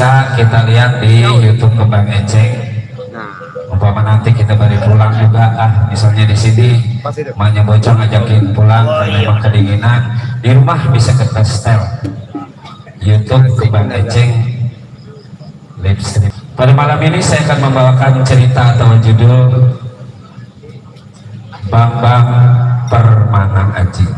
bisa kita lihat di YouTube Kembang Eceng. Umpama nanti kita balik pulang juga, misalnya di sini emaknya bocor ngajakin pulang karena memang kedinginan, di rumah bisa kita setel YouTube Kembang Eceng live stream. Pada malam ini saya akan membawakan cerita atau judul Bambang Permana Aji.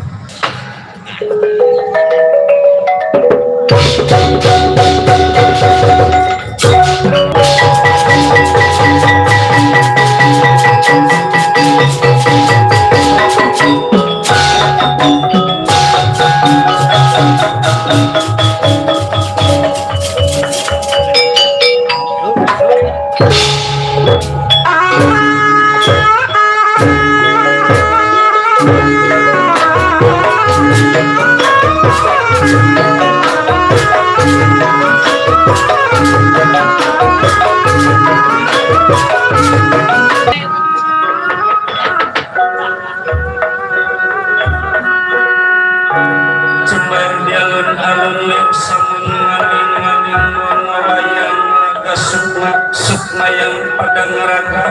Sukma yang pada neraka.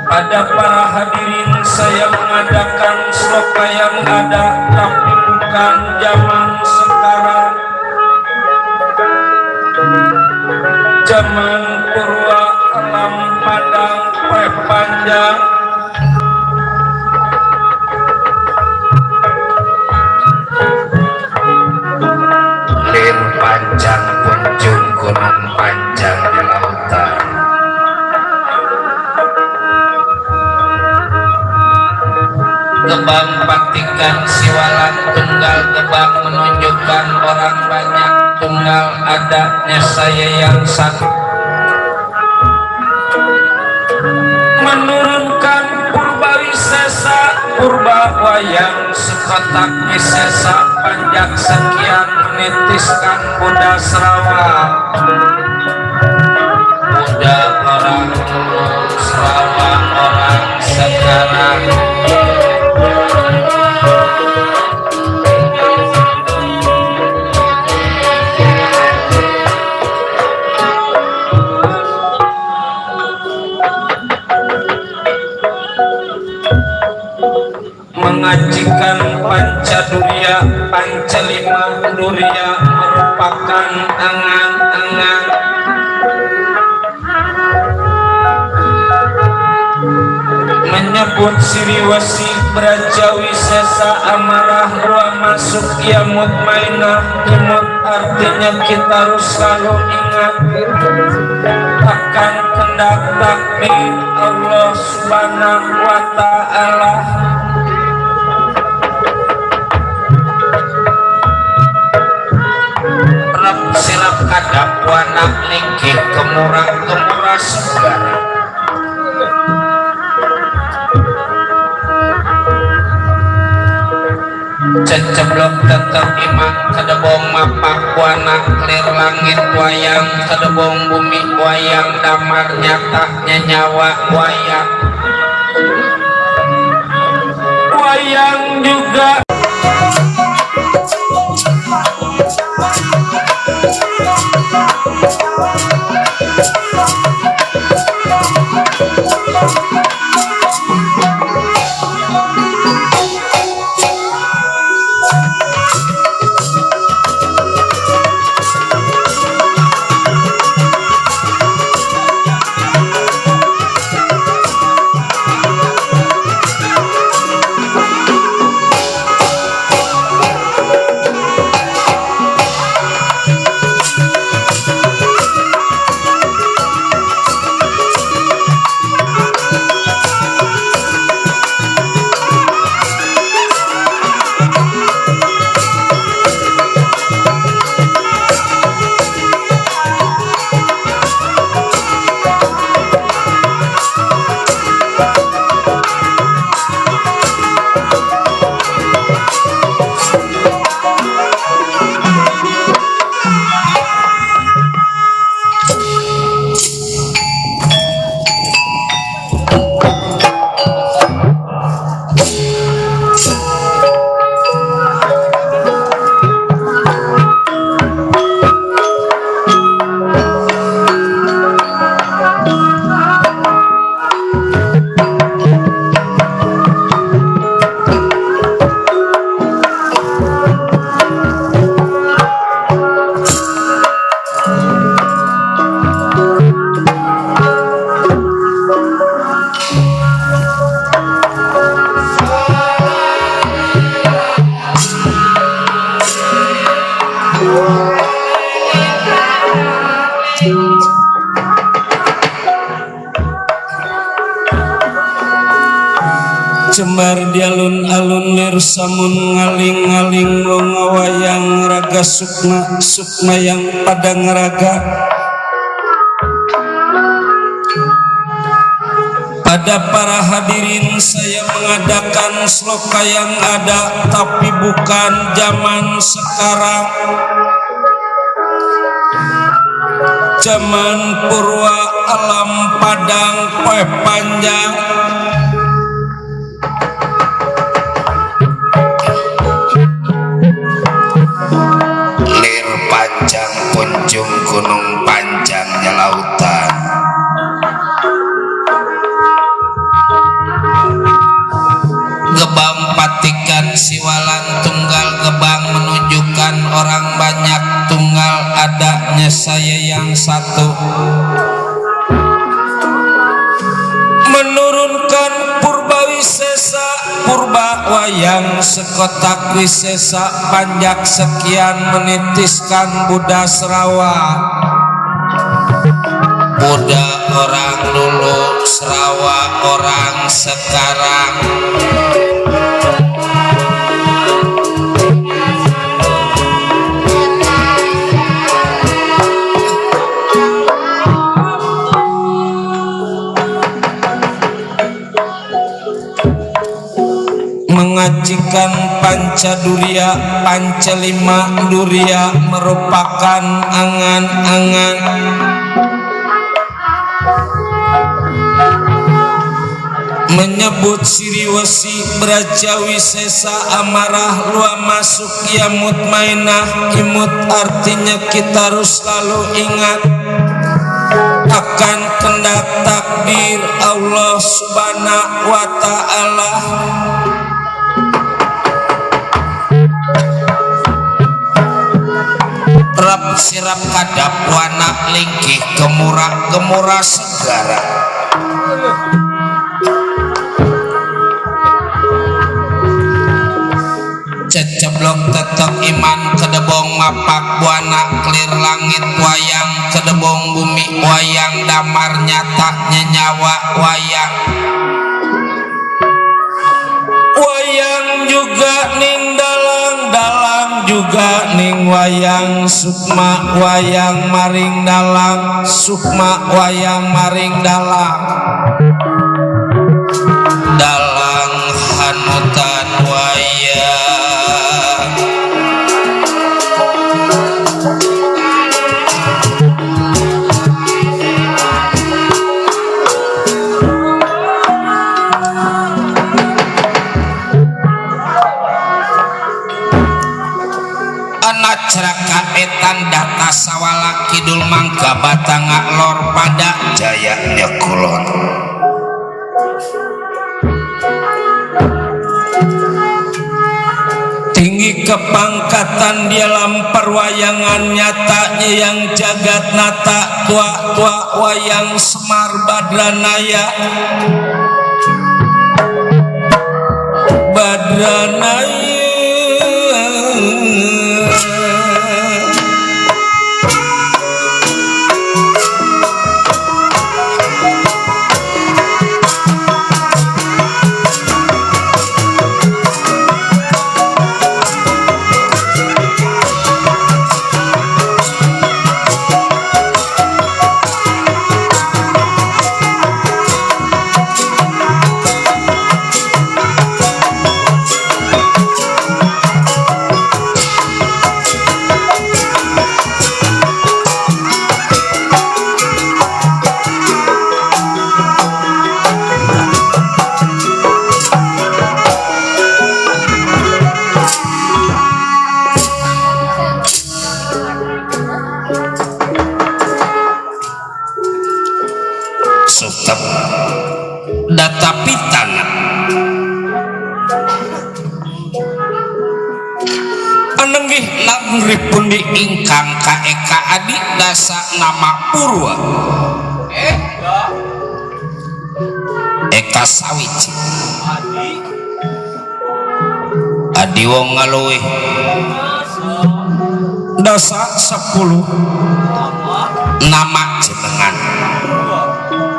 Pada para hadirin saya mengadakan sloka yang ada, tapi bukan zaman sekarang. Zaman purwa alam padang panjang. Panjang kunjung gunung panjang di lautan. Gebang patikan siwalan tunggal, gebang menunjukkan orang banyak, tunggal adanya saya yang satu. Menurunkan purba wisesa, purba wayang sekotak wisesa, panjang sekian menitiskan Buddha Sarawak. Buddha orang dulu, Sarawak orang sekarang. Mengajikan Pancadurya, Pancalima Durya merupakan angan-angan. Menyebut Siriwasi Brajawi Sesa Amarah Ruang Masuk Yamut Mainah Imut, artinya kita harus selalu ingat akan kehendak takdir Allah Subhanahu wa Ta'ala. Silap kadap wanak linggih kemurah segala. Ceceblok tetep imang kedebong mapak wanak clear langit wayang, kedebong bumi wayang, damar nyatanya nyawa wayang. Wayang juga Cemar di alun-alun lir samun ngaling-ngaling ngawayang raga sukma yang pada ngeraga. Pada para hadirin saya mengadakan sloka yang ada tapi bukan zaman sekarang. Zaman purwa alam padang poe panjang. Lir panjang kunjung gunung panjangnya lautan. Gebang patikan siwalan tunggal gebang menunjukkan orang banyak tunggal adanya saya yang satu. Menurunkan purba wisesa purba wayang sekotak wisesa panjak sekian menitiskan Buddha Sarawak. Buddha orang dulu Sarawak orang sekarang. Mengajikan Pancaduria Pancalima Duria merupakan angan-angan. Menyebut siriwesi berajawi sesa amarah luar masuk ya mutmainah imut artinya kita harus selalu ingat akan kehendak takdir Allah subhanahu wa ta'ala. Rap sirap kadap wana lingkih gemurah segara. Ceceblok tetep iman kedebong mapak buana clear langit wayang kedebong bumi wayang damar nyatanya nyawa wayang. Wayang juga ning dalang juga ning wayang sukma wayang maring dalang sukma wayang maring dalang dalang hanutan wayang. Ceraka etan data sawala kidul mangga batanga lor pada jayanya kulon. Tinggi kepangkatan dia lampar wayangan nyatanya yang jagat nata tua wayang Semar Badranaya data pitana anenggih lagripun diingkang kaeka adik dasa nama Purwa Eka Sawici adi wong ngaluih dosa 10 nama jenengan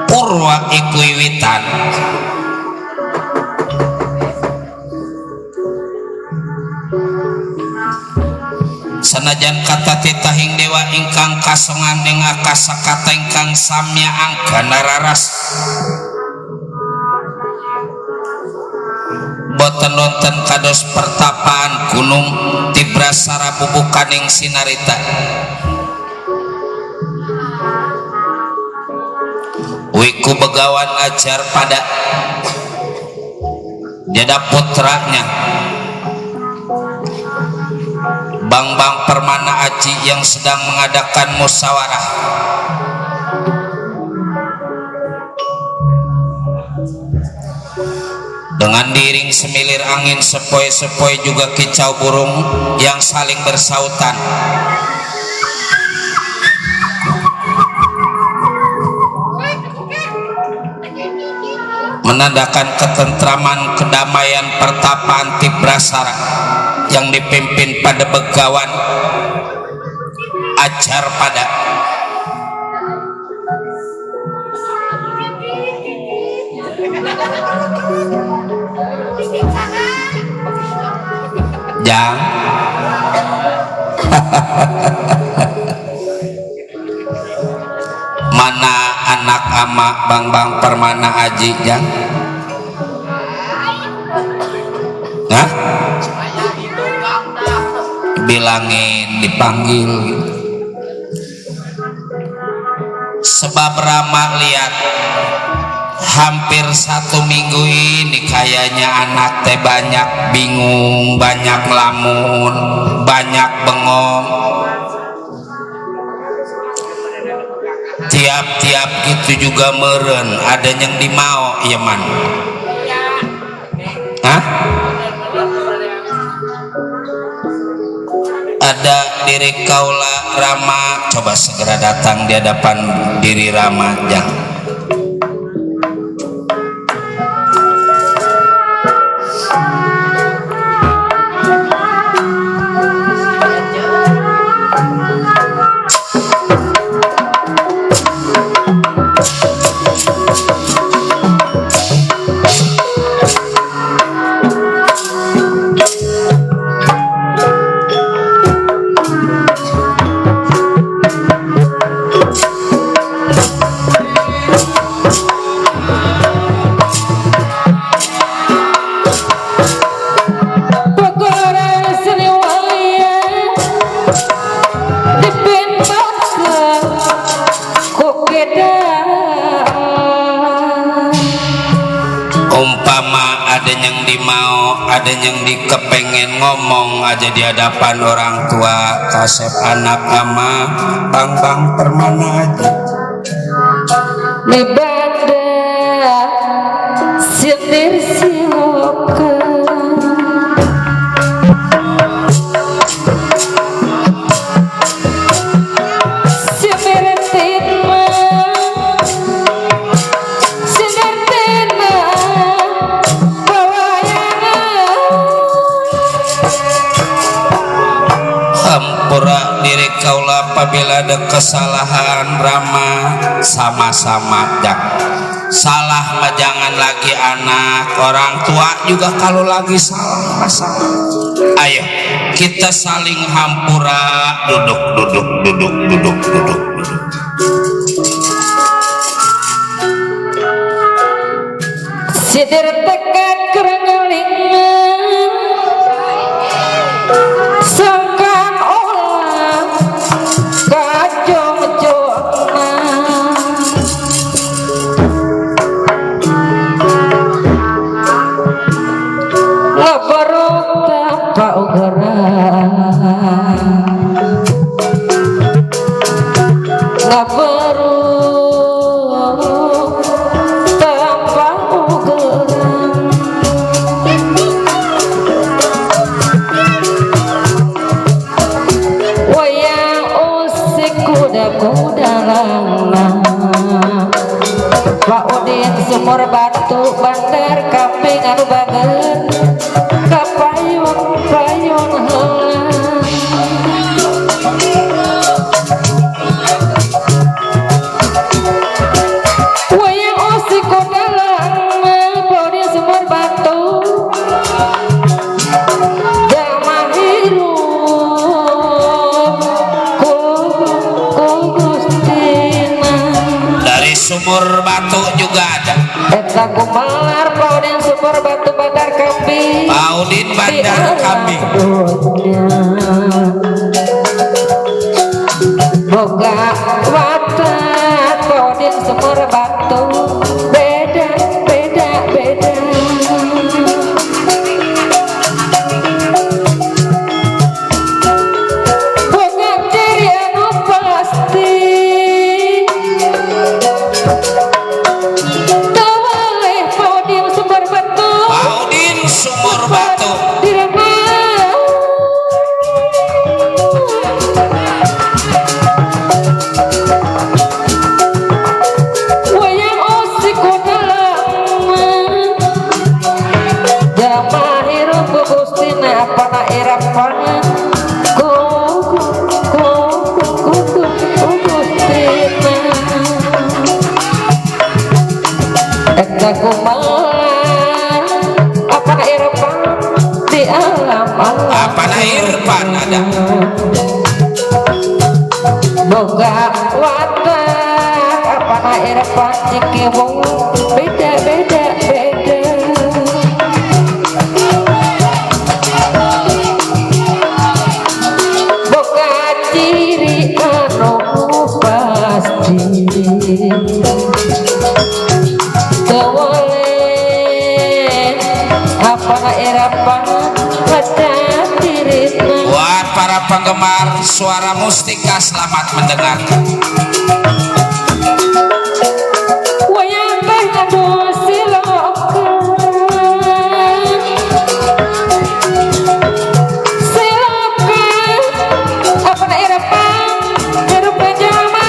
Purwa iku wiwitan sanajan kata titahing dewa ingkang kasongan dengan kasakata ingkang samya anggana raras boten nonton kados pertapaan gunung Tibrasara bubukaning sinarita wiku begawan ajar pada dia putranya Bang Permana Aji yang sedang mengadakan musyawarah dengan diiring semilir angin sepoi-sepoi juga kicau burung yang saling bersautan menandakan ketentraman kedamaian pertapaan Tibrasara yang dipimpin pada begawan ajar pada jang mana anak ama Bang Permana Aji jang hah bilangin dipanggil sebab Rama lihat hampir 1 minggu ini kayaknya anak teh banyak bingung, banyak lamun, banyak bengong tiap-tiap gitu juga meren ada yang dimau ya man hah? Ada diri kaula Rama coba segera datang di hadapan diri Rama jang ada yang dikepengen ngomong aja di hadapan orang tua kasep anak ama Bang Permana Aji libada sindir siloka diri kaula apabila ada kesalahan Rama sama-sama dak salah mah jangan lagi anak orang tua juga kalau lagi salah masalah ayo kita saling hampura duduk sidir tekan kerengeling sangkan olah kajong-jongna lebarok tanpa ugeran lebarok tanpa ugeran wayang usik kuda-kuda langna Pak Udin sumur batu bandar kambing anu bagen kapayun-payun heula Sumur Batu juga ada. Eta kumalar Paudin Sumur Batu Bandar Kambing. Paudin Bandar Kambing. Boga watak Paudin Sumur Batu beda beda beda. Boga ciri anu pasti. Tawaleh Paudin Sumur Batu. Paudin Sumur Batu. Wayang osik kudalang jamaah hirup gugustina apana irapana gugustina eta kumaha apana irapana di alam alam Apana Irfan ada. boga watak apana irfan cikiwung beda beda beda. Boga ciri anu pasti tewaleh apana irfan baca diritna. Buat para penggemar suara mustika selamat mendengarkan. Wayang teh ngadu silokan silokan apana irapang hirup jalma.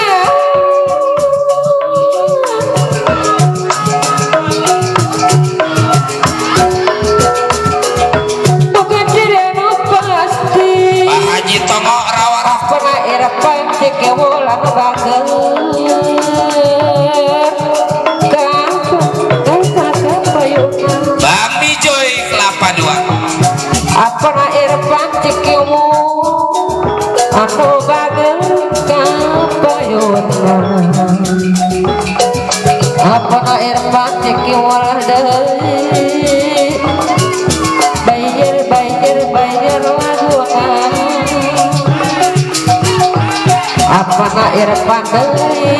Bukan ciri anu pasti Pak Haji Tongo Rawara. apana irapang cikewulan bager Bang Bijoy Kelapa Dua. apana irfan cikiwu anu bager kapayuna apana irfan cikiwu deui bayir bayir bayir laguna apana irfan deui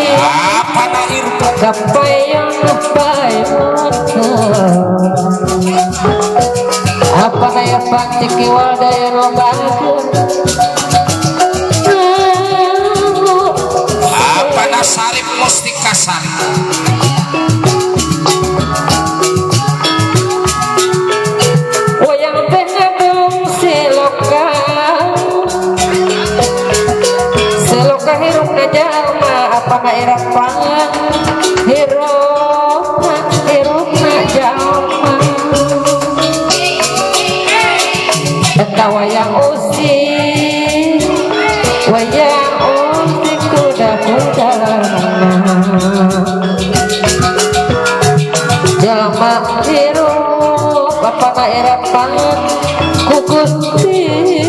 Apana Irfan. kapayuna payuna apana irfan cikiwu daya nu bager Apana Sarip Mustika Sari. wayang teh ngadung silokan siloka hirupna jalma apana irfan hirupna jalma eta wayang usik kuda-kuda jalma hirup apana irfan kugustina.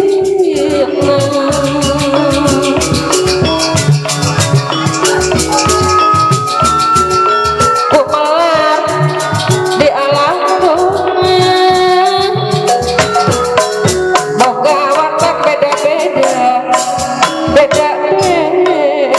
Kumalar di alam dunia boga watak beda-beda beda-beda.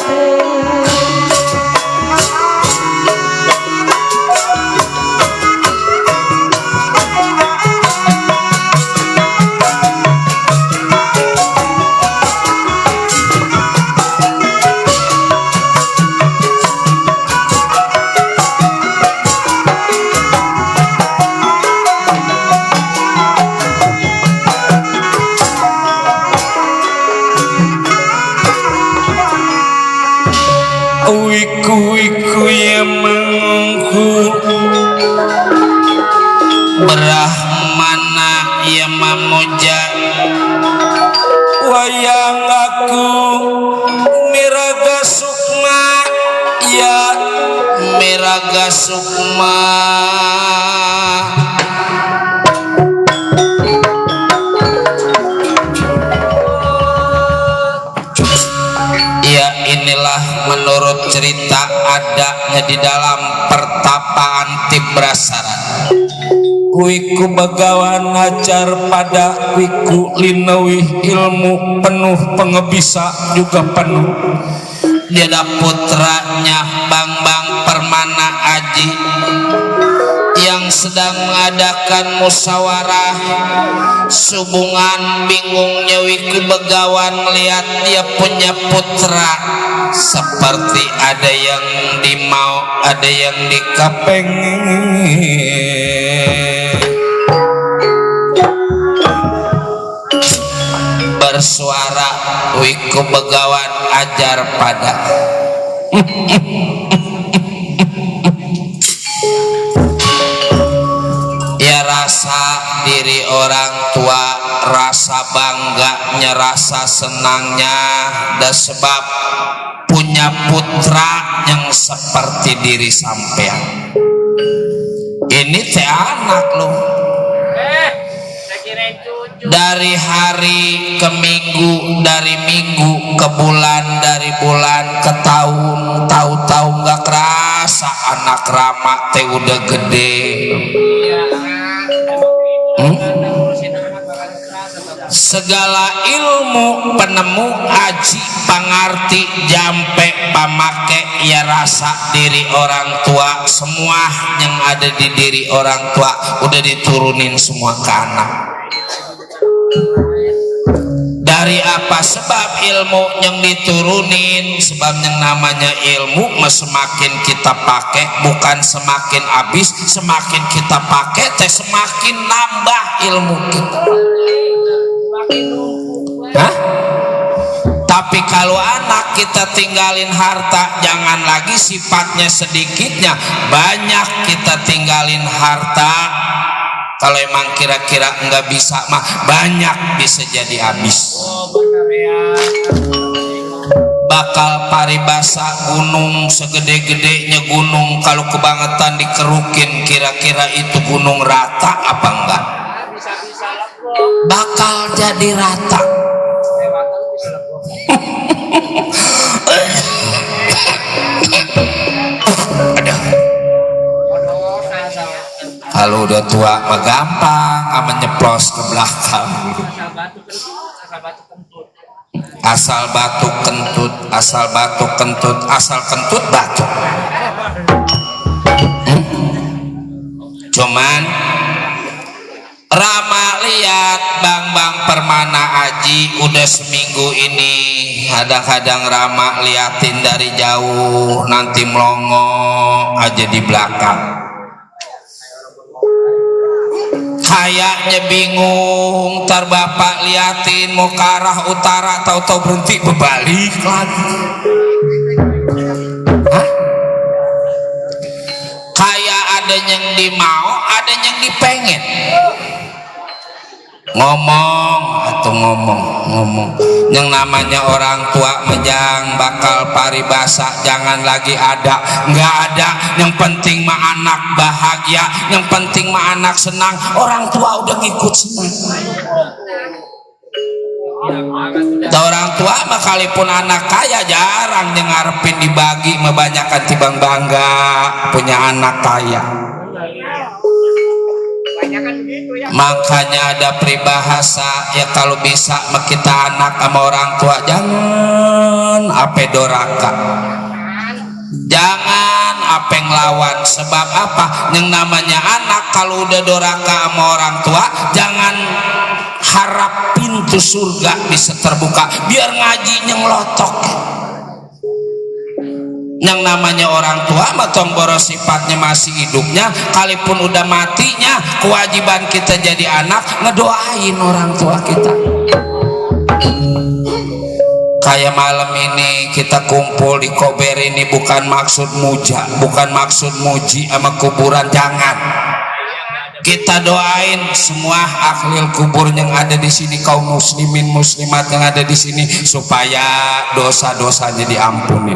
Wiku-wiku yang mengku Brahmana yang memuja wayang aku Miraga Sukma ya Miraga Sukma ya inilah menurut cerita adanya di dalam pertapaan Tibrasaran. Wiku Begawan ngajar pada wiku lineuwih ilmu penuh pengebisa juga penuh. Dia ada putranya Bambang Permana Aji yang sedang mengadakan musyawarah subungan. Bingungnya Wiku Begawan melihat dia punya putra seperti ada yang dimau ada yang dikapengi. Bersuara Wiku Begawan ajar pada ya rasa diri orang tua, rasa bangganya, rasa senangnya, dan sebab punya putra yang seperti diri sampean. Ini teh anak loh. Dari hari ke minggu, dari minggu ke bulan, dari bulan ke tahun, tahu-tahu nggak kerasa anak Rama teh udah gede. Segala ilmu penemu aji pangarti jampe pamake ya rasa diri orang tua, semua yang ada di diri orang tua udah diturunin semua ke anak. Dari apa sebab ilmu yang diturunin? Sebab yang namanya ilmu semakin kita pakai bukan semakin habis, semakin kita pakai teh semakin nambah ilmu kita. Hah? Tapi kalau anak kita tinggalin harta, jangan lagi sifatnya sedikitnya, banyak kita tinggalin harta. Kalau emang kira-kira nggak bisa mah banyak bisa jadi habis. Bakal paribasa gunung segede-gedenya gunung, kalau kebangetan dikerukin kira-kira itu gunung rata apa enggak? Bakal jadi rata. Kalau udah tua mah gampang aman nyeplos ke belakang. Asal batu kentut, asal batu kentut, asal kentut batu. Cuman Rama lihat Bambang Permana Aji udah seminggu ini, kadang-kadang Rama liatin dari jauh, nanti melongo aja di belakang. Kayaknya bingung, ntar bapak liatin mau ke arah utara, tahu-tahu berhenti berbalik lagi. Hah? Kayak ada yang dimau, ada yang dipengen. Ngomong atau ngomong yang namanya orang tua menjang bakal paribasa, jangan lagi ada, nggak ada. Yang penting mah anak bahagia, yang penting mah anak senang, orang tua udah ngikut senang. Orang tua mah kalipun anak kaya jarang ngarepin dibagi, mebanyakan tibang bangga punya anak kaya. Makanya ada peribahasa ya, kalau bisa kita anak sama orang tua jangan ape doraka, jangan ape ngelawan. Sebab apa? Yang namanya anak kalau udah doraka sama orang tua, jangan harap pintu surga bisa terbuka, biar ngajinya ngelotok. Yang namanya orang tua matong boros sifatnya masih hidupnya, kalipun udah matinya, kewajiban kita jadi anak ngedoain orang tua kita. Kayak malam ini kita kumpul di Kober ini bukan maksud muja, bukan maksud muji sama kuburan, jangan. Kita doain semua ahlil kubur yang ada di sini, kaum muslimin muslimat yang ada di sini, supaya dosa-dosanya diampuni,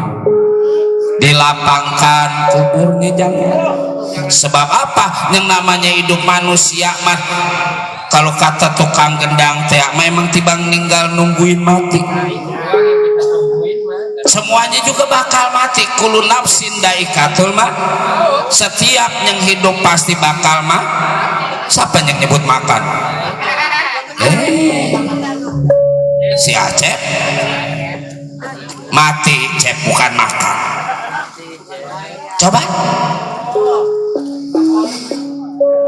dilapangkan kuburnya jangan. Sebab apa? Yang namanya hidup manusia mah, kalau kata tukang gendang teh memang tibang ninggal nungguin mati. semuanya juga bakal mati. Kullu nafsin daikatul maut. Setiap yang hidup pasti bakal siapa yang nyebut makan? Si Acep mati, Cep, bukan makan. Coba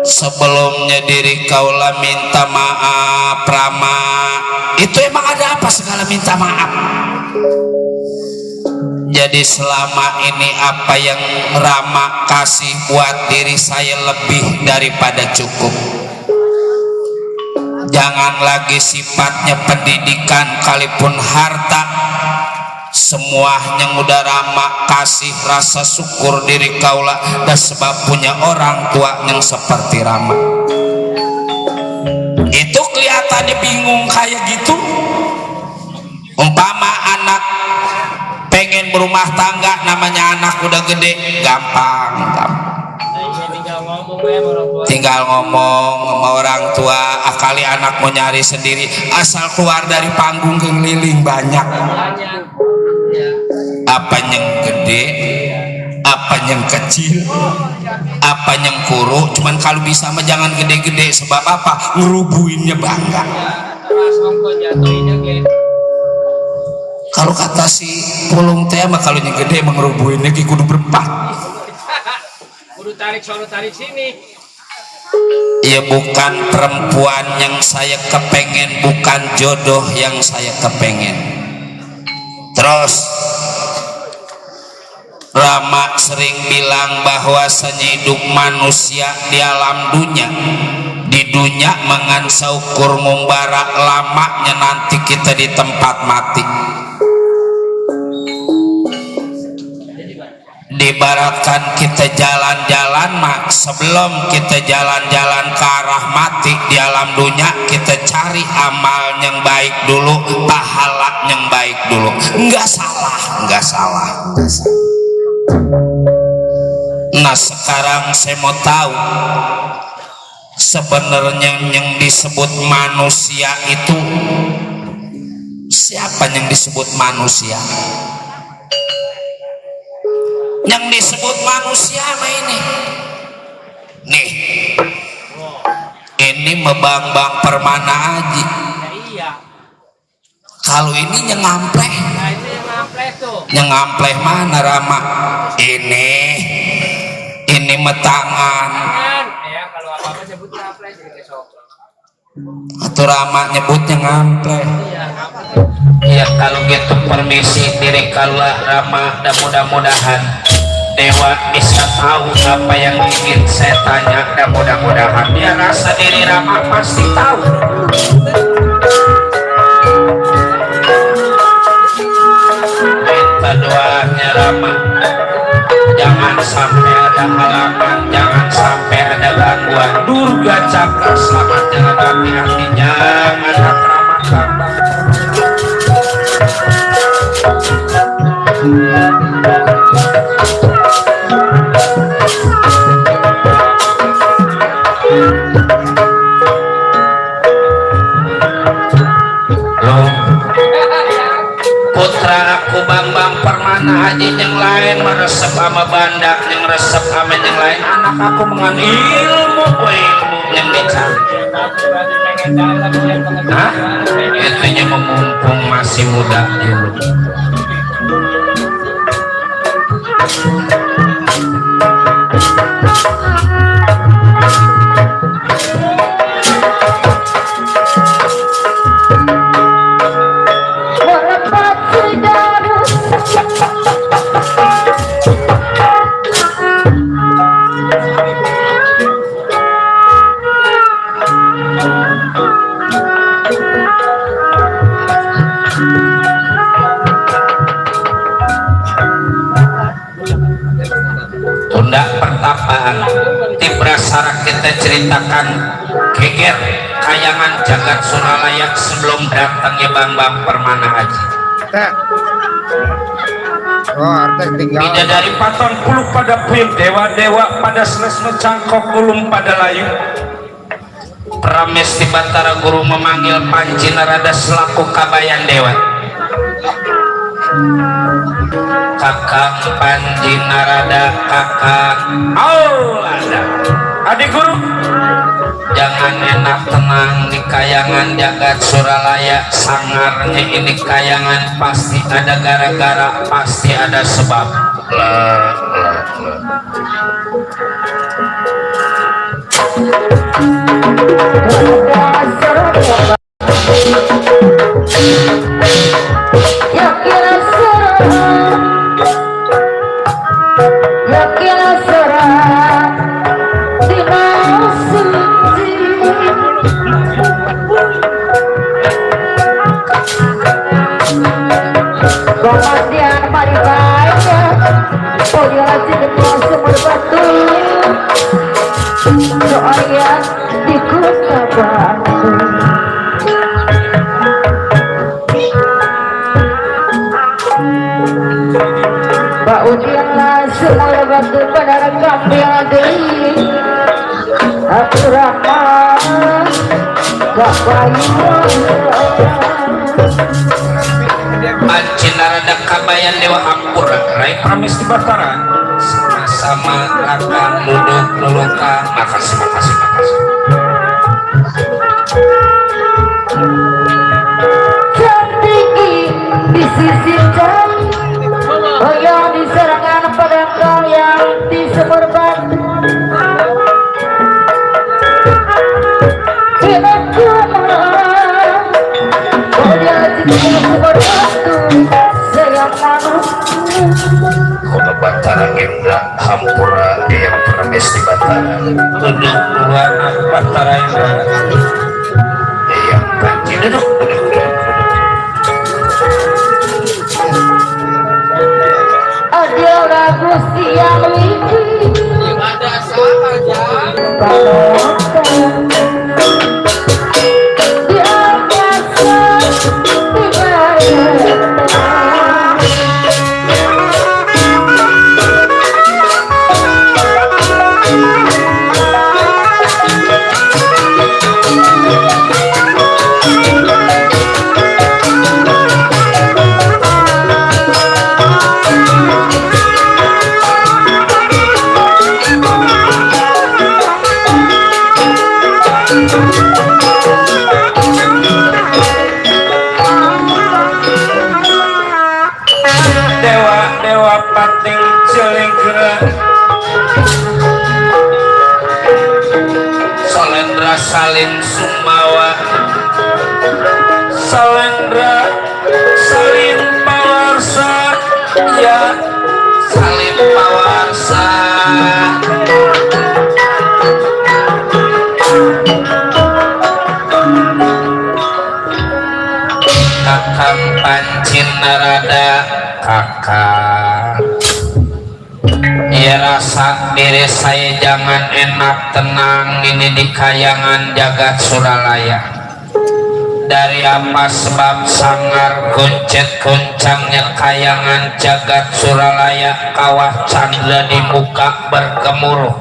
sebelumnya diri kaulah minta maaf Rama. Itu emang ada apa segala minta maaf? Jadi selama ini apa yang Rama kasih buat diri saya lebih daripada cukup. Jangan lagi sifatnya pendidikan kalipun harta, semua yang udah Rama kasih rasa syukur diri kaula dan sebab punya orang tua yang seperti Rama. Itu kelihatannya bingung kayak gitu. Umpama anak pengen berumah tangga, namanya anak udah gede, gampang. Tinggal ngomong sama orang tua. Kali anak mau nyari sendiri, asal keluar dari panggung keliling banyak. Apa yang gede, apa yang kecil, apa yang kuru, cuman kalau bisa mah jangan gede-gede. Sebab apa? Ngerubuinnya bangga. Kalau kata si Pulung teh mah kalau yang gede emang ngerubuinnya kudu berempat. Kudu tarik sini. Ya bukan perempuan yang saya kepengen, bukan jodoh yang saya kepengen. Terus Rama sering bilang bahwasanya hidup manusia di alam dunia, di dunia mangan saukur mumbara, lamanya nanti kita di tempat mati. Dibaratkan kita jalan-jalan mak, sebelum kita jalan-jalan ke arah mati di alam dunia, kita cari amal yang baik dulu, pahala yang baik dulu. Enggak salah. Nah sekarang saya mau tahu sebenarnya yang disebut manusia itu siapa? Yang disebut manusia, yang disebut manusia mah ini Bang Permana Haji. Kalau ini nyengampleh, nyengampleh mana Rama? Ini metangan. Atau Rama nyebutnya ngampleh. Ya kalau gitu permisi diri kaula Rama, dan mudah-mudahan Dewa bisa tahu apa yang ingin saya tanya, dan mudah-mudahan dia rasa diri Rama pasti tahu. Minta doanya Rama, jangan sampai ada halangan, jangan sampai ada gangguan. Durga Cakra selamat jalan hati-hati, jangan Rama kambang. Putra aku Bang Permana Haji yang lain meresep sama bandak, yang resep sama yang lain. Anak aku mengan ilmu yang dicari. Hah? Itunya memumpung masih muda dulu. Tunda pertapaan Tibrasara kita ceritakan geger kayangan jagat Suralayak sebelum datangnya Bang Permana Haji. Bidadari paton puluh pada pin, dewa-dewa pada selesai cangkok ulum pada layu. Prames di Batara Guru memanggil Panji Narada selaku kabayan dewa. Kakang Panji Narada kakang Aulada adik guru jangan enak tenang di kayangan jagat Suralaya. Sangarnya ini kayangan pasti ada gara-gara, pasti ada sebab. Di kota Batu Pak Ujianlah semua batu pada rekam yang diri Aku rahmat Gak bayi Panci Narada kabayan Dewa Hampura Rai Pramis di Bataran sama kakang duduk luluka. Makasih Tinggi di sisi jari Oh yang di serangan pada kau yang di sumur batu Tidak kumang Oh dia di sumur batu Sayang manusia Kota Batara Indra Hampura yang Pramis di Bataran duduk luar Batara Indra yang Panci duduk Adalah Gusti yang wiki Ada saja. Balongan Di angkasa Di Dewa Pating Cilingkera Salendra Salin Sumawa Salendra Salin Pawarsa ya Salin Pawarsa Kakang Panci Narada kakak ya rasa diri saya jangan enak tenang ini di kayangan jagat Suralaya. Dari apa sebab sangar goncet goncangnya kayangan jagat Suralaya kawah candra di muka bergemuruh.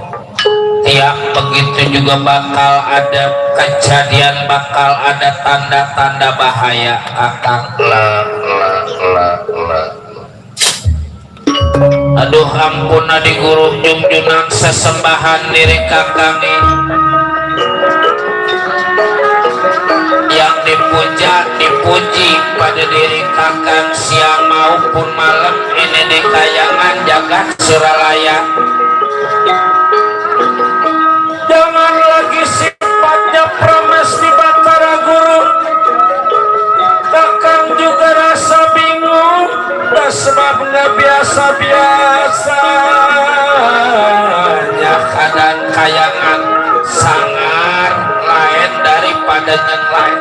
Tiap begitu juga bakal ada kejadian, bakal ada tanda-tanda bahaya. Kakang aduh ampun adi guru junjungan sesembahan diri kakang yang dipuji pada diri kakang siang maupun malam ini di kayangan jagat Suralaya. Jangan lagi sifatnya Pramis di Batara guru, kakang juga rasa bingung sebab nggak biasa-biasanya kadang kayangan sangar lain daripada yang lain.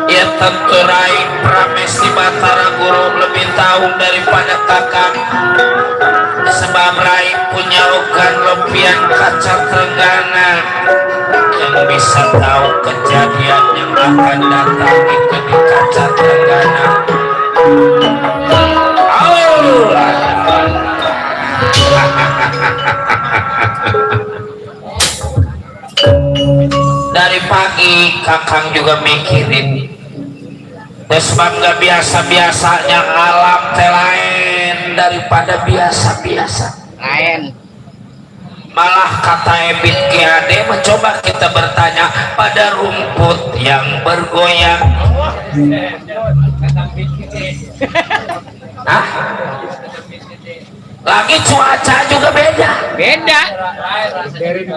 Ya tentu Rai Pramis di Batara guru lebih tahu daripada kakang sebab Rai punya ogan lepian kaca Trenggana yang bisa tahu kejadian yang akan datang itu di kaca Trenggana. Dari pagi kakang juga mikirin Desman gak biasa-biasanya alam teh lain daripada biasa-biasa. Lain. Malah kata Ebit Kiade mencoba kita bertanya pada rumput yang bergoyang. Hah? Lagi cuaca juga beda. Beda.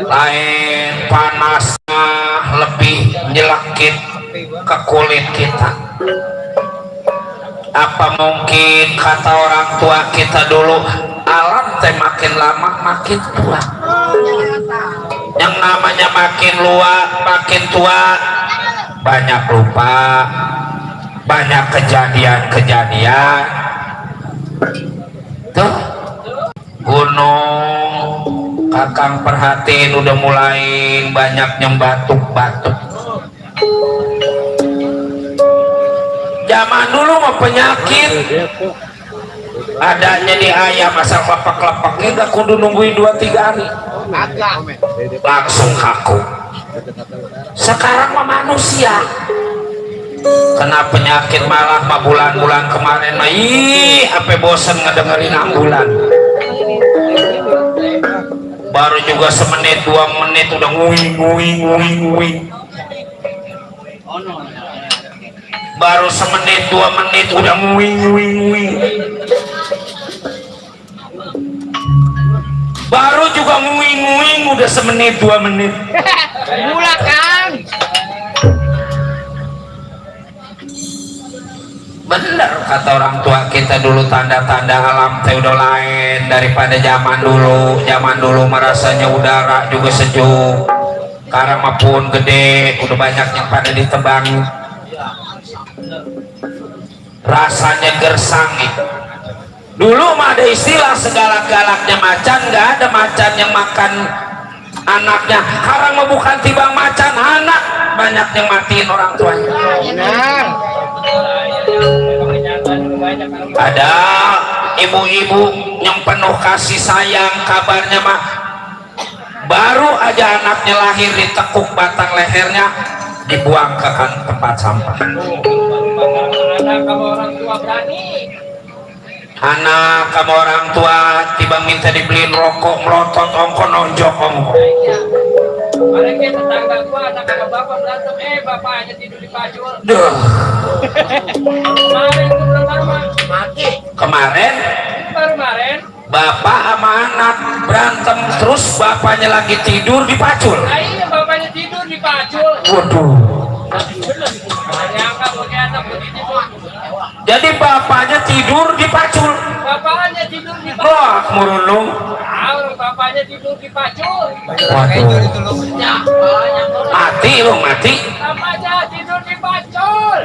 Lain panasnya lebih nyelakit ke kulit kita. Apa mungkin kata orang tua kita dulu, alam teh makin lama makin tua. Yang namanya makin luas makin tua, banyak lupa, banyak kejadian-kejadian. Tuh gunung kakang perhatiin udah mulai banyak yang batuk-batuk. Zaman dulu mah penyakit adanya di ayam asal klepak-klepaknya gak kudu nungguin 2-3 hari langsung kaku. Sekarang mah manusia kena penyakit malah mah bulan-bulan kemarin mah apa bosen ngedengerin ambulan. Baru juga semenit 2 menit udah nguing. Baru semenit 2 menit udah nguing. Baru juga nguing udah semenit 2 menit. Gula Kang. Bener kata orang tua kita dulu, tanda-tanda alam teh udah lain daripada zaman dulu. Zaman dulu merasanya udara juga sejuk. Sekarang mah pun gede, udah banyak yang pada ditebang. Rasanya gersang. Dulu mah ada istilah segalak-galaknya macan, nggak ada macan yang makan anaknya. Sekarang mah bukan tibang macan, anak banyak yang matiin orang tuanya. Benar. Ada ibu-ibu yang penuh kasih sayang, kabarnya mah baru aja anaknya lahir ditekuk batang lehernya, dibuang ke tempat sampah. Anak kamu orang tua tiba minta dibeliin rokok, melotot ongko, nonjok ongko. Mereka tetangga gua anak sama bapak berantem, bapaknya tidur di pacul. Duh. Kemarin tuh lama mati. Kemarin bapak sama anak berantem, terus bapaknya lagi tidur di pacul. Nah, iya bapaknya tidur di pacul. Waduh. Jadi bapaknya tidur di pacul. Bapaknya tidur di pacul. Wah, murunung. Bapaknya tidur di pacul. Waduh. Mati lu, mati. Bapaknya tidur di pacul.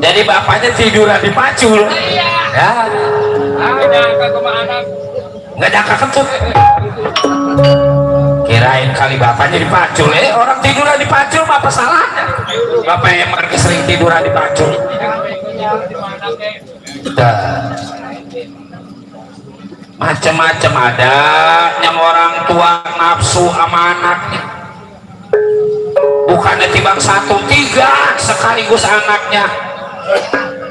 Jadi bapaknya tiduran di pacul. Iya. Ya. Nyangka sama anak. Nggak nyangka kentut. Kirain kali bapaknya di pacul. Orang tiduran di pacul apa salahnya? Bapak yang emang sering tiduran di pacul. Macam-macam ada yang orang tua nafsu sama anaknya. Bukannya tibang 1-3 sekaligus anaknya.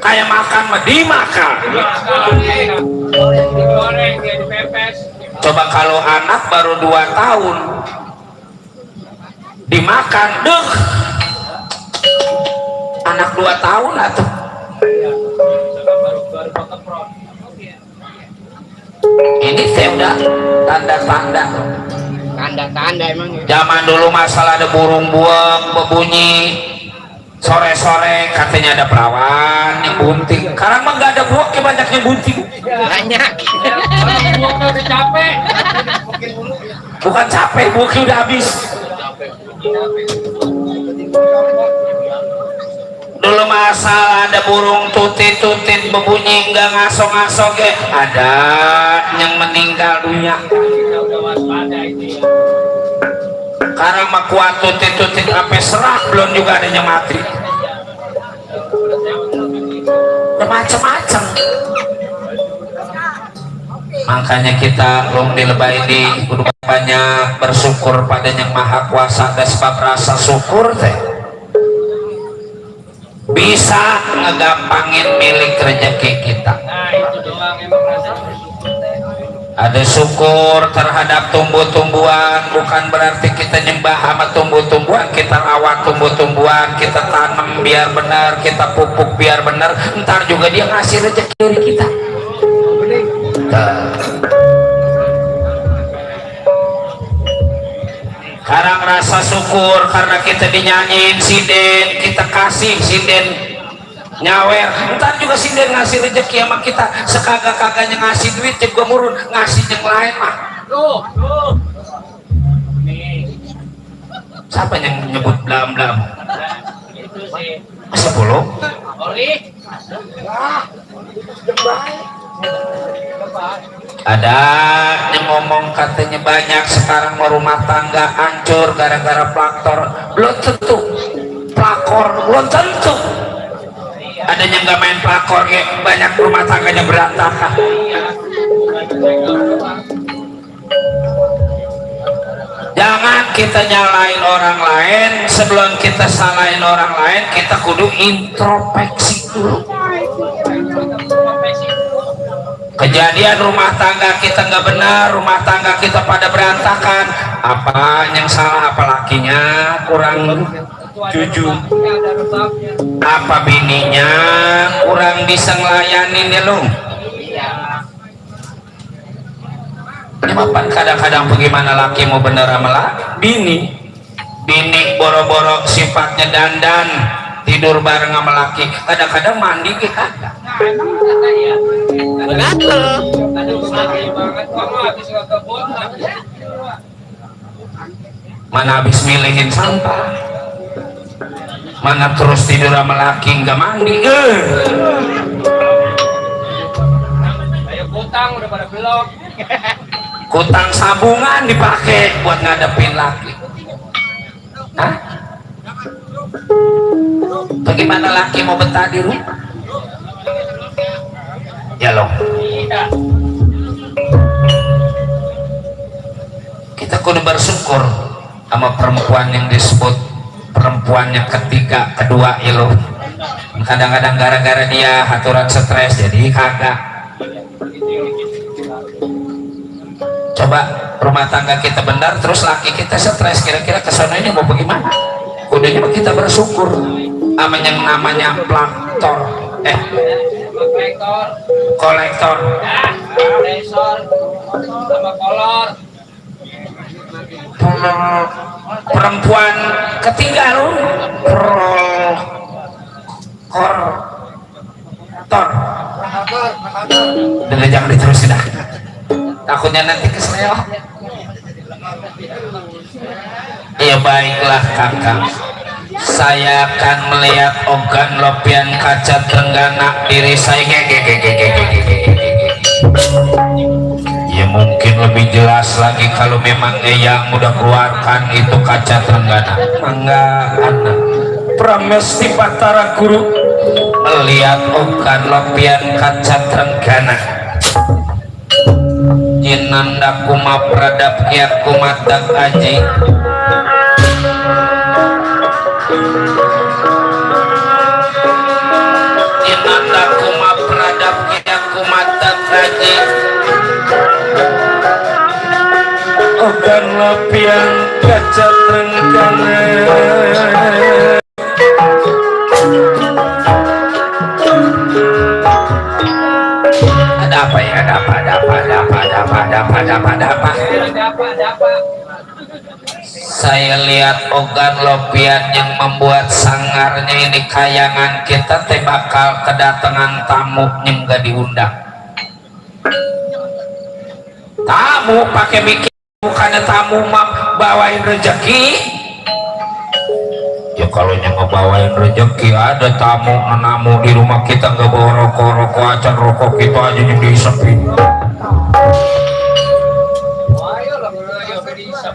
Kayak makan mah dimakan. Coba kalau anak baru 2 tahun dimakan, anak 2 tahun atau ini saya udah tanda-tanda. Tanda-tanda emang. Zaman dulu masalah ada burung buang berbunyi sore-sore, katanya ada perawan yang bunting. Sekarang mah nggak ada buak, banyak yang bunting. Banyak. Buaknya udah capek. Bukan capek, buaknya udah habis. Dulu masalah ada burung tutit-tutit berbunyi nggak ngaso-ngaso ke, ada yang meninggal dunia. Sekarang mah kuat tutit-tutit sampai serak belum juga ada yang mati. Udah macam-macam. Makanya kita belum dilebay ini kudu banyak bersyukur pada yang maha kuasa, dan sebab rasa syukur teh bisa ngegampangin milik rezeki kita. Nah itu doang emang rasa bersyukur teh. Ada syukur terhadap tumbuh-tumbuhan, bukan berarti kita nyembah sama tumbuh-tumbuhan, kita rawat tumbuh-tumbuhan, kita tanam biar benar, kita pupuk biar benar, ntar juga dia ngasih rezeki dari kita. Sekarang rasa syukur karena kita dinyanyiin sinden, kita kasih sinden nyawer, ntar juga sinden ngasih rezeki sama kita, sekagak-kagaknya ngasih duit juga murun, ngasih yang lain mah. Tuh. Nih. Siapa yang nyebut blam-blam? Itu sih. Masa puluh? Oli. Ada yang ngomong katanya banyak sekarang mau rumah tangga hancur gara-gara plaktor. Belum tentu pelakor, belum tentu. Ada yang nggak main pelakor, ya banyak rumah tangganya berantakan. Jangan kita nyalain orang lain, sebelum kita salahin orang lain kita kudu introspeksi dulu. Kejadian rumah tangga kita nggak benar, rumah tangga kita pada berantakan, apa yang salah? Apa lakinya kurang jujur, apa bininya kurang bisa ngelayanin ya lo. Kenapa kadang-kadang bagaimana laki mau bener sama bini boro-boro sifatnya dandan tidur bareng sama laki, kadang-kadang mandi kita mana habis milihin sampah, mana terus tidur sama laki nggak mandi. Ayo kutang udah pada belok. Kutang sabungan dipakai buat ngadepin laki. Hah? Bagaimana laki mau betah di rumah? Ya loh. Kita kudu bersyukur sama perempuan yang disebut perempuannya ketiga, kedua ilu. Kadang-kadang gara-gara dia aturan stres jadi kagak. Coba rumah tangga kita benar terus laki kita stres, kira-kira kesana ini mau bagaimana? Kudanya kita bersyukur sama yang namanya plaktor, kolektor, Resor sama kolor. perempuan ketiga lu kortor. Udah jangan diterusin dah, takutnya nanti keseleo. Ya baiklah kakak, saya akan melihat ogan lopian kaca Trenggana diri saya. Ya mungkin lebih jelas lagi kalau memang yang udah keluarkan itu kaca Trenggana. Mangga anak Pramesti Batara Guru melihat ogan lopian kaca Trenggana. Jinanda kuma pradap kiat kumatak aji. Jinanda kuma pradap kiat kumatak aji. Ogan lopian kaca Trenggana. Ada apa ya? Ada apa? Saya lihat ogan lopian yang membuat sangarnya ini kayangan kita teh bakal kedatangan tamu yang gak diundang. Tamu pakai mikir, bukannya tamu mah bawain rezeki. Ya kalau yang ngebawain rezeki ada tamu menamu di rumah kita nggak bawa rokok acan rokok kita aja yang disepi.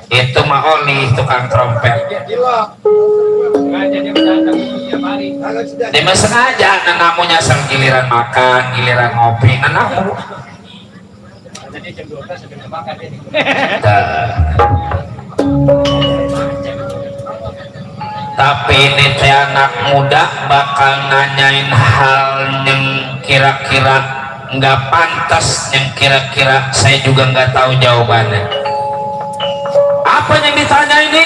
Itu mah Oli tukang trompet. Dia mah sengaja nenamunya sang giliran makan, giliran ngopi, nenamu. tapi ini teh anak muda bakal nanyain hal yang kira-kira nggak pantas, yang kira-kira saya juga nggak tahu jawabannya. Apa yang ditanya ini?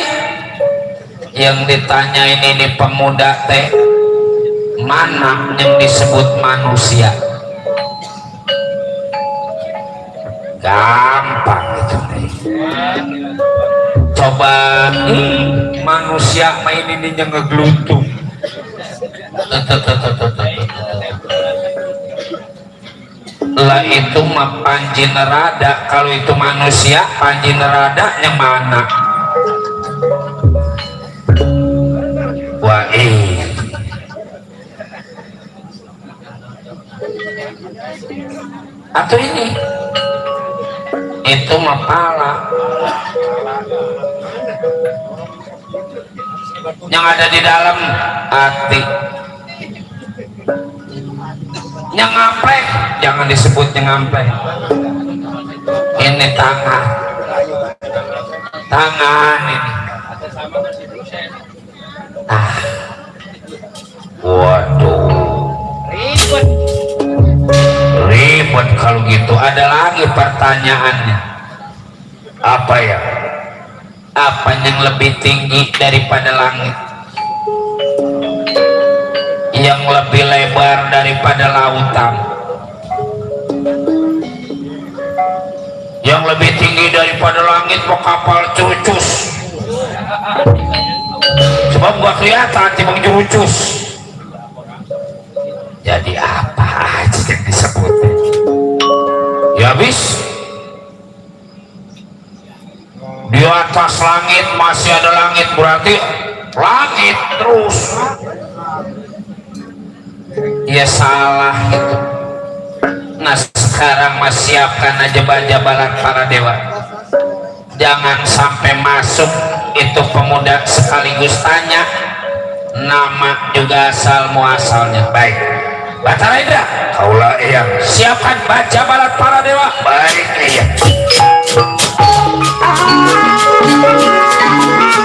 Yang ditanya ini pemuda teh, mana yang disebut manusia? Gampang itu. Coba manusia main ininya ngegeluntung. Lah itu mah Panji Nerada. Kalau itu manusia, Panji Nerada yang mana? Wah atau ini itu mah pala yang ada di dalam hati. Yang ngamplek jangan disebut yang ngamplek. Ini tangan ini. Waduh, ribet kalau gitu. Ada lagi pertanyaannya, apa ya? Apa yang lebih tinggi daripada langit? Yang lebih lebar daripada lautan? Yang lebih tinggi daripada langit mau kapal cucus? Sebab gua kelihatan timbang jurucus. Jadi apa aja yang disebut? Ya habis di atas langit masih ada langit, berarti langit terus. Ya salah itu. Nah sekarang mas siapkan aja jabalan para dewa. Jangan sampai masuk itu pemuda sekaligus tanya nama juga asal muasalnya. Baik, Batara Indra, kaulah iya. Siapkan baca balat para dewa. Baik iya.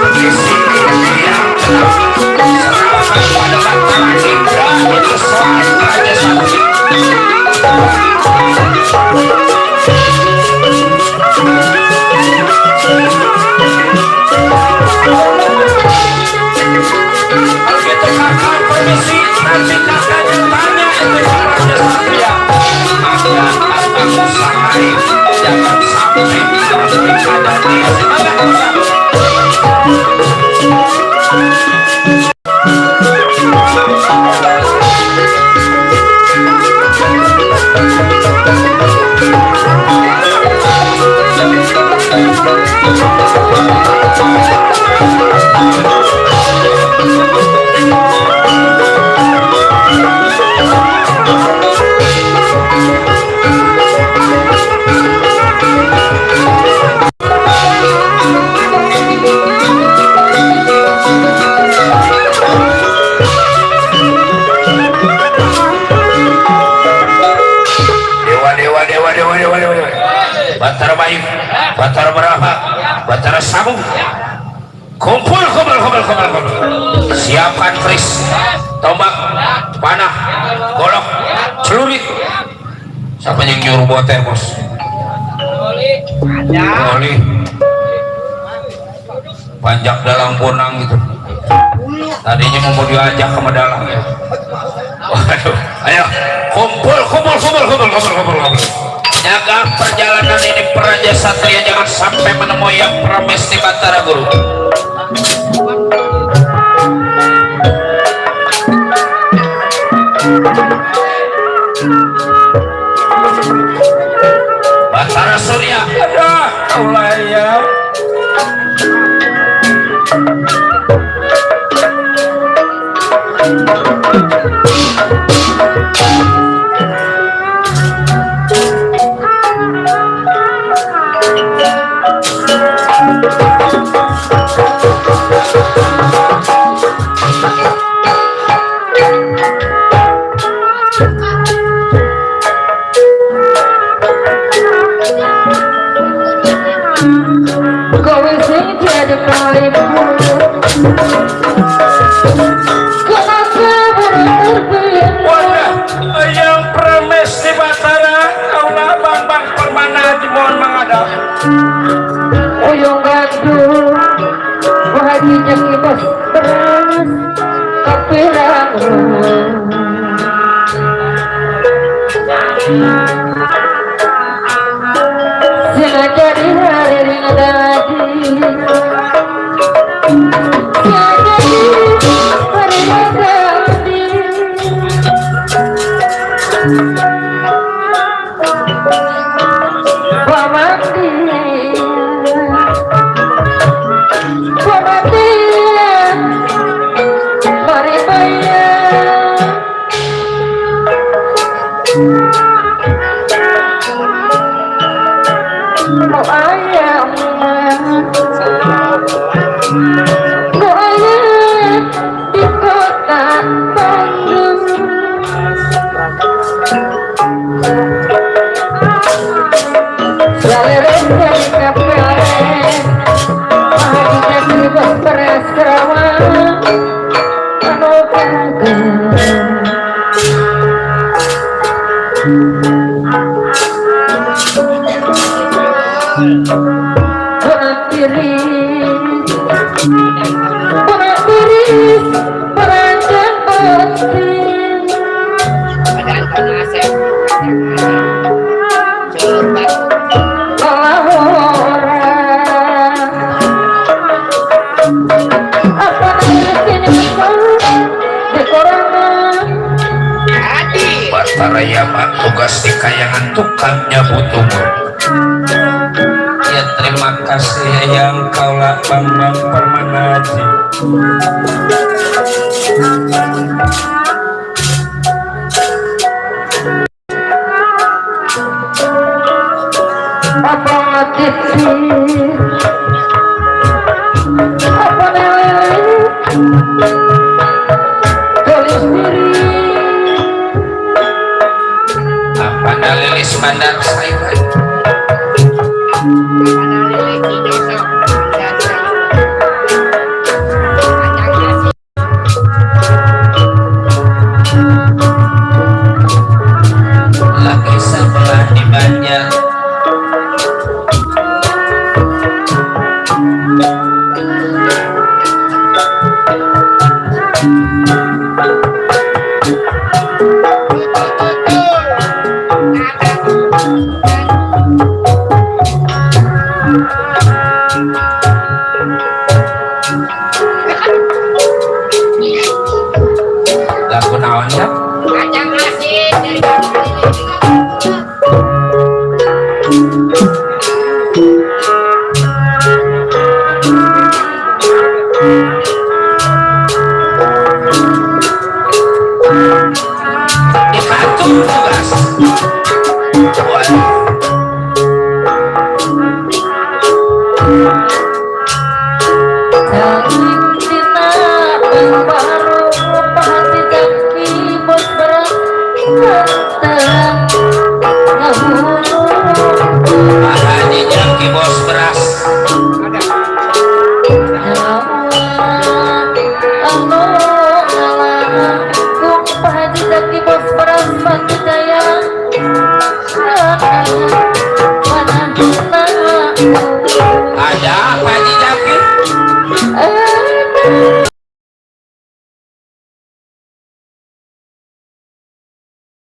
Di sini dia serahkan pada Batara Indra itu soal Raja Sakti. Begitu kakak permisi, nanti kakak yang tanya itu Raja Satria. Maka akan usahain jangan sampai ada dia. Batara Bayu, Batara Beraha, Batara Sabung, kumpul. Siapkan keris, tombak, panah, golok, celurit. Siapa yang nyuruh bawa termos? Oli. Panjak dalam punang gitu. Tadinya mau diajak ke Medalang ya. Waduh, ayo kumpul. Jaga perjalanan ini Raja Satria, jangan sampai menemui yang Prames di Batara Guru. Batara Surya, ada Allah ya. Kau sing tiada kali Sila jadi hari ring tadi Sila jadi hari ring tadi Pamati Pamati Mari bayar Mau ayam di kota Bandung Selalu dari kapelet Hanya seribu beras kerawang Anu kagak Beranjak penting Allah orang Apa ini di korangan Bataraya mah tugas di kayangan tukang nyabut umur. Ya terima kasih yang kaulah Bambang Permanaji. Apa titip Apa lele Tulis diri Apa Lilis Bandar Saiban? Lagi sebelah di Banjar. Lagu naon ya? Kacang asin.